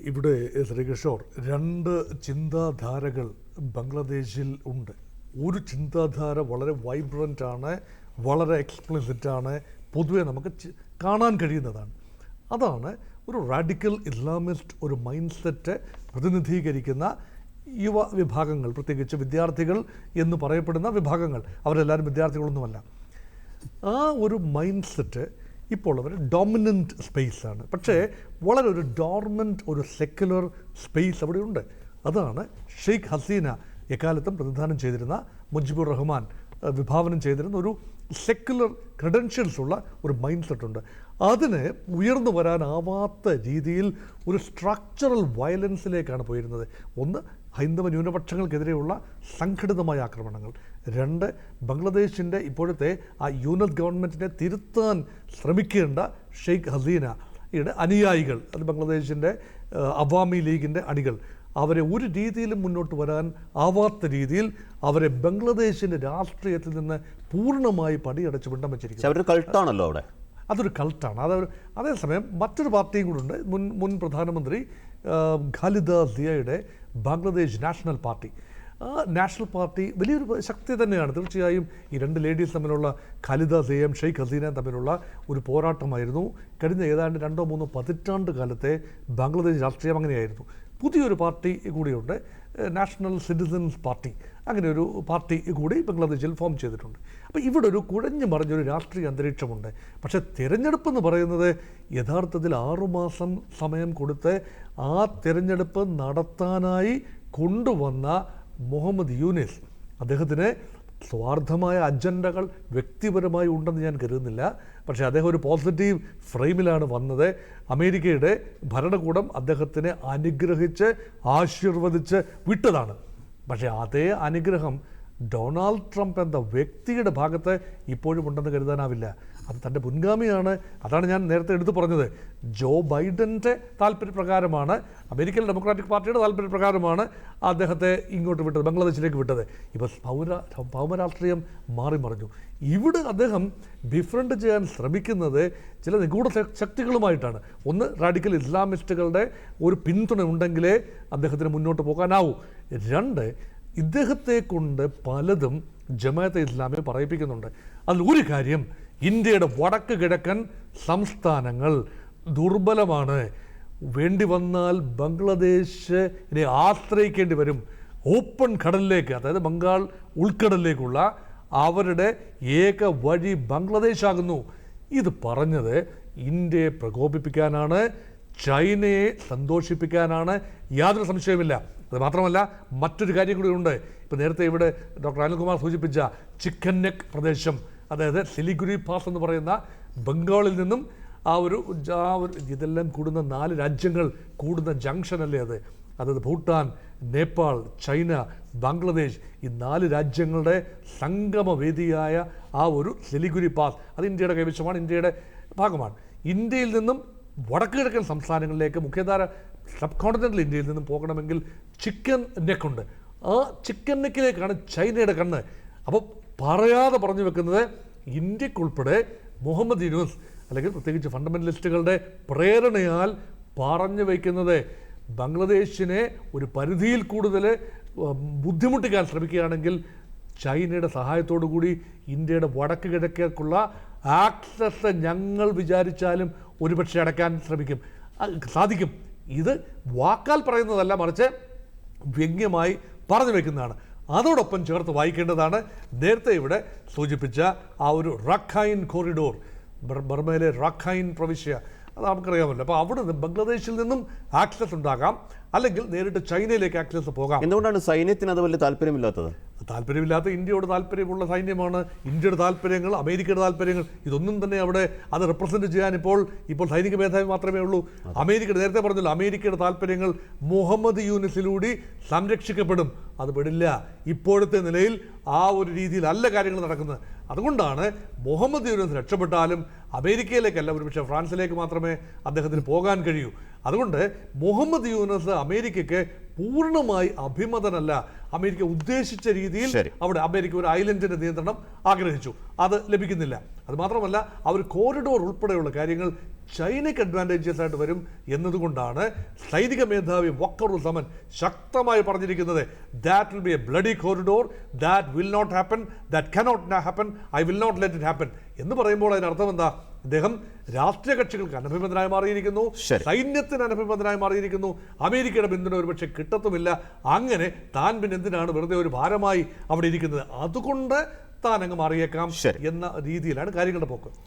ഇവിടെ ശ്രീകിഷോർ, രണ്ട് ചിന്താധാരകൾ ബംഗ്ലാദേശിൽ ഉണ്ട്. ഒരു ചിന്താധാര വളരെ വൈബ്രൻ്റ് ആണ്, വളരെ എക്സ്പ്ലിസിറ്റ് ആണ്, പൊതുവെ നമുക്ക് കാണാൻ കഴിയുന്നതാണ്. അതാണ് ഒരു റാഡിക്കൽ ഇസ്ലാമിസ്റ്റ് ഒരു മൈൻഡ് സെറ്റ് പ്രതിനിധീകരിക്കുന്ന യുവ വിഭാഗങ്ങൾ, പ്രത്യേകിച്ച് വിദ്യാർത്ഥികൾ എന്ന് പറയപ്പെടുന്ന വിഭാഗങ്ങൾ. അവരെല്ലാവരും വിദ്യാർത്ഥികളൊന്നുമല്ല. ആ ഒരു മൈൻഡ് സെറ്റ് ഇപ്പോൾ അവർ ഡോമിനൻ്റ് സ്പേസാണ്. പക്ഷേ വളരെ ഒരു ഡോർമെൻ്റ് ഒരു സെക്യുലർ സ്പേസ് അവിടെയുണ്ട്. അതാണ് ഷെയ്ഖ് ഹസീന എക്കാലത്തും പ്രതിനിധാനം ചെയ്തിരുന്ന, മുജിബുർ റഹ്മാൻ വിഭാവനം ചെയ്തിരുന്ന ഒരു സെക്യുലർ ക്രെഡൻഷ്യൽസ് ഉള്ള ഒരു മൈൻഡ് സെറ്റുണ്ട്. അതിന് ഉയർന്നു വരാനാവാത്ത രീതിയിൽ ഒരു സ്ട്രക്ചറൽ വയലൻസിലേക്കാണ് പോയിരുന്നത്. ഒന്ന്, ഹൈന്ദവ ന്യൂനപക്ഷങ്ങൾക്കെതിരെയുള്ള സംഘടിതമായ ആക്രമണങ്ങൾ. രണ്ട്, ബംഗ്ലാദേശിൻ്റെ ഇപ്പോഴത്തെ ആ യൂണിറ്റ് ഗവൺമെൻറ്റിനെ തിരുത്താൻ ശ്രമിക്കേണ്ട ഷെയ്ഖ് ഹസീനയുടെ അനുയായികൾ, അത് ബംഗ്ലാദേശിൻ്റെ അവാമി ലീഗിൻ്റെ അണികൾ, അവരെ ഒരു രീതിയിലും മുന്നോട്ട് വരാൻ ആവാത്ത രീതിയിൽ അവരെ ബംഗ്ലാദേശിൻ്റെ രാഷ്ട്രീയത്തിൽ നിന്ന് പൂർണ്ണമായി പടിയടച്ച് വിണ്ടം വെച്ചിരിക്കുന്നു. കൾട്ടാണല്ലോ അവിടെ. അതൊരു കൾട്ടാണ്. അതേസമയം മറ്റൊരു പാർട്ടിയും കൂടെ ഉണ്ട്. മുൻ പ്രധാനമന്ത്രി ഖാലിദ സിയയുടെ ബംഗ്ലാദേശ് നാഷണൽ പാർട്ടി. ആ നാഷണൽ പാർട്ടി വലിയൊരു ശക്തി തന്നെയാണ്. തീർച്ചയായും ഈ രണ്ട് ലേഡീസ് തമ്മിലുള്ള, ഖാലിദ സിയയും ഷെയ്ഖ് ഹസീനയും തമ്മിലുള്ള ഒരു പോരാട്ടമായിരുന്നു. കഴിഞ്ഞ ഏതാണ്ട് 2-3 പതിറ്റാണ്ട് കാലത്തെ ബംഗ്ലാദേശ് രാഷ്ട്രീയം അങ്ങനെയായിരുന്നു. പുതിയൊരു പാർട്ടി കൂടിയുണ്ട്, നാഷണൽ സിറ്റിസൻസ് പാർട്ടി. അങ്ങനെ ഒരു പാർട്ടി കൂടി ബംഗ്ലാദേശിൽ ഫോം ചെയ്തിട്ടുണ്ട്. അപ്പോൾ ഇവിടെ ഒരു കുഴഞ്ഞു മറിഞ്ഞൊരു രാഷ്ട്രീയ അന്തരീക്ഷമുണ്ട്. പക്ഷേ തിരഞ്ഞെടുപ്പ് എന്ന് പറയുന്നത് യഥാർത്ഥത്തിൽ 6 മാസം സമയം കൊടുത്ത് ആ തിരഞ്ഞെടുപ്പ് നടത്താനായി കൊണ്ടുവന്ന മുഹമ്മദ് യൂനിസ്, അദ്ദേഹത്തിന് സ്വാർത്ഥമായ അജണ്ടകൾ വ്യക്തിപരമായി ഉണ്ടെന്ന് ഞാൻ കരുതുന്നില്ല. പക്ഷേ അദ്ദേഹം ഒരു പോസിറ്റീവ് ഫ്രെയിമിലാണ് വന്നത്. അമേരിക്കയുടെ ഭരണകൂടം അദ്ദേഹത്തിനെ അനുഗ്രഹിച്ച് ആശീർവദിച്ച് വിട്ടതാണ്. പക്ഷേ അതേ അനുഗ്രഹം ഡൊണാൾഡ് ട്രംപ് എന്ന വ്യക്തിയുടെ ഭാഗത്ത് ഇപ്പോഴും ഉണ്ടെന്ന് കരുതാനാവില്ല. അത് തൻ്റെ മുൻഗാമിയാണ്. അതാണ് ഞാൻ നേരത്തെ എടുത്തു പറഞ്ഞത്. ജോ ബൈഡൻ്റെ താല്പര്യപ്രകാരമാണ്, അമേരിക്കൻ ഡെമോക്രാറ്റിക് പാർട്ടിയുടെ താല്പര്യപ്രകാരമാണ് അദ്ദേഹത്തെ ഇങ്ങോട്ട് വിട്ടത്, ബംഗ്ലാദേശിലേക്ക് വിട്ടത്. ഇപ്പോൾ ഭൗമരാഷ്ട്രീയം മാറിമറിഞ്ഞു. ഇവിടെ അദ്ദേഹം ഡിഫറൻറ്റ് ചെയ്യാൻ ശ്രമിക്കുന്നത് ചില നിഗൂഢ ശക്തികളുമായിട്ടാണ്. ഒന്ന്, റാഡിക്കൽ ഇസ്ലാമിസ്റ്റുകളുടെ ഒരു പിന്തുണ ഉണ്ടെങ്കിലേ അദ്ദേഹത്തിന് മുന്നോട്ട് പോകാനാവൂ. രണ്ട്, ഇദ്ദേഹത്തെ കൊണ്ട് പലതും ജമാഅത്തെ ഇസ്ലാമിയെ പറയിപ്പിക്കുന്നുണ്ട്. അതിൽ ഒരു കാര്യം, ഇന്ത്യയുടെ വടക്ക് കിഴക്കൻ സംസ്ഥാനങ്ങൾ ദുർബലമാണ്, വേണ്ടി വന്നാൽ ബംഗ്ലാദേശിനെ ആശ്രയിക്കേണ്ടി വരും. ഓപ്പൺ കടലിലേക്ക്, അതായത് ബംഗാൾ ഉൾക്കടലിലേക്കുള്ള അവരുടെ ഏക വഴി ബംഗ്ലാദേശാകുന്നു. ഇത് പറഞ്ഞത് ഇന്ത്യയെ പ്രകോപിപ്പിക്കാനാണ്, ചൈനയെ സന്തോഷിപ്പിക്കാനാണ്, യാതൊരു സംശയവുമില്ല. അത് മാത്രമല്ല, മറ്റൊരു കാര്യം കൂടി ഉണ്ട്. ഇപ്പോൾ നേരത്തെ ഇവിടെ ഡോക്ടർ അനിൽകുമാർ സൂചിപ്പിച്ച ചിക്കൻ നെക്ക് പ്രദേശം, അതായത് സിലിഗുരി പാസ് എന്ന് പറയുന്ന ബംഗാളിൽ നിന്നും ആ ഒരു ഇതെല്ലാം കൂടുന്ന 4 രാജ്യങ്ങൾ കൂടുന്ന ജംഗ്ഷനല്ലേ അത്. അതായത് ഭൂട്ടാൻ, നേപ്പാൾ, ചൈന, ബംഗ്ലാദേശ്, ഈ 4 രാജ്യങ്ങളുടെ സംഗമവേദിയായ ആ ഒരു സിലിഗുരി പാസ്, അത് ഇന്ത്യയുടെ കൈവശമാണ്, ഇന്ത്യയുടെ ഭാഗമാണ്. ഇന്ത്യയിൽ നിന്നും വടക്ക് കിഴക്കൻ സംസ്ഥാനങ്ങളിലേക്ക്, മുഖ്യധാര സബ് കോണ്ടിനെൻ്റൽ ഇന്ത്യയിൽ നിന്നും പോകണമെങ്കിൽ ചിക്കൻ നെക്കുണ്ട്. ആ ചിക്കൻ നെക്കിലേക്കാണ് ചൈനയുടെ കണ്ണ്. അപ്പോൾ പറയാതെ പറഞ്ഞു വെക്കുന്നത്, ഇന്ത്യക്കുൾപ്പെടെ മുഹമ്മദ് യൂനുസ് അല്ലെങ്കിൽ പ്രത്യേകിച്ച് ഫണ്ടമെൻ്റലിസ്റ്റുകളുടെ പ്രേരണയാൽ പറഞ്ഞു വയ്ക്കുന്നത്, ബംഗ്ലാദേശിനെ ഒരു പരിധിയിൽ കൂടുതൽ ബുദ്ധിമുട്ടിക്കാൻ ശ്രമിക്കുകയാണെങ്കിൽ ചൈനയുടെ സഹായത്തോടു കൂടി ഇന്ത്യയുടെ വടക്ക് കിഴക്കേക്കുള്ള ആക്സസ് ഞങ്ങൾ വിചാരിച്ചാലും ഒരുപക്ഷെ അടയ്ക്കാൻ സാധിക്കും. ഇത് വാക്കാൽ പറയുന്നതല്ല, മറിച്ച് വ്യംഗ്യമായി പറഞ്ഞു വയ്ക്കുന്നതാണ്. അതോടൊപ്പം ചേർത്ത് വായിക്കേണ്ടതാണ് നേരത്തെ ഇവിടെ സൂചിപ്പിച്ച ആ ഒരു റഖൈൻ കോറിഡോർ, ബർമയിലെ റഖൈൻ പ്രവിശ്യ, അത് നമുക്കറിയാമല്ലോ. അപ്പോൾ അവിടെ നിന്ന് ബംഗ്ലാദേശിൽ നിന്നും ആക്സസ് ഉണ്ടാകാം, അല്ലെങ്കിൽ നേരിട്ട് ചൈനയിലേക്ക് ആക്സസ് പോകാം. എന്തുകൊണ്ടാണ് സൈന്യത്തിന് അത് വലിയ താല്പര്യമില്ലാത്തത്? താല്പര്യമില്ലാത്ത ഇന്ത്യയോട് താല്പര്യമുള്ള സൈന്യമാണ്. ഇന്ത്യയുടെ താല്പര്യങ്ങൾ, അമേരിക്കയുടെ താല്പര്യങ്ങൾ, ഇതൊന്നും തന്നെ അവിടെ അത് റെപ്രസെൻറ്റ് ചെയ്യാൻ ഇപ്പോൾ സൈനിക മേധാവി മാത്രമേ ഉള്ളൂ. അമേരിക്കയുടെ, നേരത്തെ പറഞ്ഞല്ലോ, അമേരിക്കയുടെ താല്പര്യങ്ങൾ മുഹമ്മദ് യൂനിസിലൂടെ സംരക്ഷിക്കപ്പെടും. അത് പെടില്ല. ഇപ്പോഴത്തെ നിലയിൽ ആ ഒരു രീതിയിലല്ല കാര്യങ്ങൾ നടക്കുന്നത്. അതുകൊണ്ടാണ് മുഹമ്മദ് യൂനിസ് രക്ഷപ്പെട്ടാലും അമേരിക്കയിലേക്കല്ല, ഒരുപക്ഷെ ഫ്രാൻസിലേക്ക് മാത്രമേ അദ്ദേഹത്തിന് പോകാൻ കഴിയൂ. അതുകൊണ്ട് മുഹമ്മദ് യൂനുസ് അമേരിക്കയ്ക്ക് പൂർണ്ണമായി അഭിമതനല്ല. അമേരിക്ക ഉദ്ദേശിച്ച രീതിയിൽ അവിടെ അമേരിക്ക ഒരു ഐലൻഡിന്റെ നിയന്ത്രണം ആഗ്രഹിച്ചു, അത് ലഭിക്കുന്നില്ല. അതുമാത്രമല്ല ആ ഒരു കോറിഡോർ ഉൾപ്പെടെയുള്ള കാര്യങ്ങൾ ചൈനയ്ക്ക് അഡ്വാൻറ്റേജസ് ആയിട്ട് വരും എന്നതുകൊണ്ടാണ് സൈനിക മേധാവി വഖറുസമൻ ശക്തമായി പറഞ്ഞിരിക്കുന്നത് that will be a bloody corridor, that will not happen, that cannot happen, I will not let it happen എന്ന് പറയുമ്പോൾ അതിനർത്ഥം എന്താ? അദ്ദേഹം രാഷ്ട്രീയ കക്ഷികൾക്ക് അനഭിബന്ധനായി മാറിയിരിക്കുന്നു, സൈന്യത്തിന് അനഭിബന്ധനായി മാറിയിരിക്കുന്നു, അമേരിക്കയുടെ പിന്തുണ ഒരുപക്ഷെ കിട്ടത്തുമില്ല. അങ്ങനെ താൻ പിന്നെ എന്തിനാണ് വെറുതെ ഒരു ഭാരമായി അവിടെ ഇരിക്കുന്നത്? അതുകൊണ്ട് താൻ അങ്ങ് മാറിയേക്കാം എന്ന രീതിയിലാണ് കാര്യങ്ങളുടെ പോക്ക്.